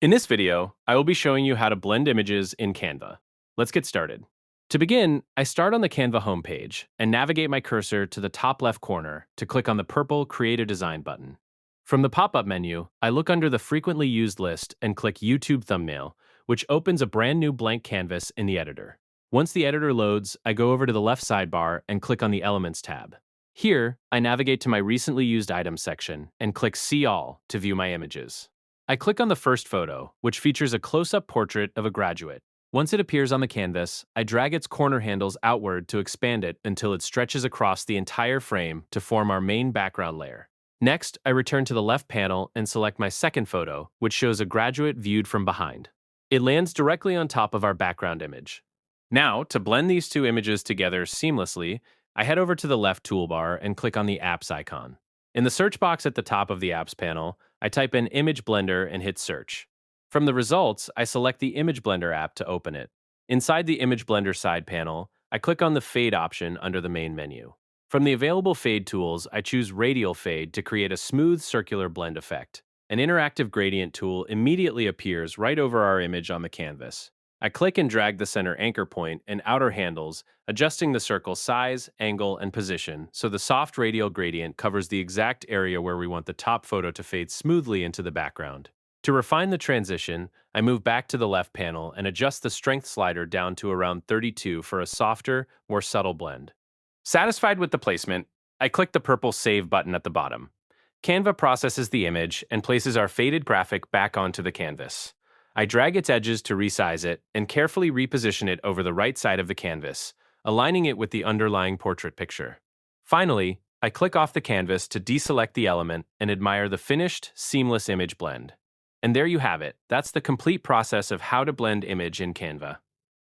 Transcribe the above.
In this video, I will be showing you how to blend images in Canva. Let's get started. To begin, I start on the Canva homepage and navigate my cursor to the top left corner to click on the purple Create a Design button. From the pop-up menu, I look under the frequently used list and click YouTube Thumbnail, which opens a brand new blank canvas in the editor. Once the editor loads, I go over to the left sidebar and click on the Elements tab. Here, I navigate to my recently used items section and click See All to view my images. I click on the first photo, which features a close-up portrait of a graduate. Once it appears on the canvas, I drag its corner handles outward to expand it until it stretches across the entire frame to form our main background layer. Next, I return to the left panel and select my second photo, which shows a graduate viewed from behind. It lands directly on top of our background image. Now, to blend these two images together seamlessly, I head over to the left toolbar and click on the Apps icon. In the search box at the top of the Apps panel, I type in Image Blender and hit Search. From the results, I select the Image Blender app to open it. Inside the Image Blender side panel, I click on the Fade option under the main menu. From the available fade tools, I choose Radial Fade to create a smooth circular blend effect. An interactive gradient tool immediately appears right over our image on the canvas. I click and drag the center anchor point and outer handles, adjusting the circle's size, angle, and position so the soft radial gradient covers the exact area where we want the top photo to fade smoothly into the background. To refine the transition, I move back to the left panel and adjust the strength slider down to around 32 for a softer, more subtle blend. Satisfied with the placement, I click the purple Save button at the bottom. Canva processes the image and places our faded graphic back onto the canvas. I drag its edges to resize it and carefully reposition it over the right side of the canvas, aligning it with the underlying portrait picture. Finally, I click off the canvas to deselect the element and admire the finished, seamless image blend. And there you have it. That's the complete process of how to blend image in Canva.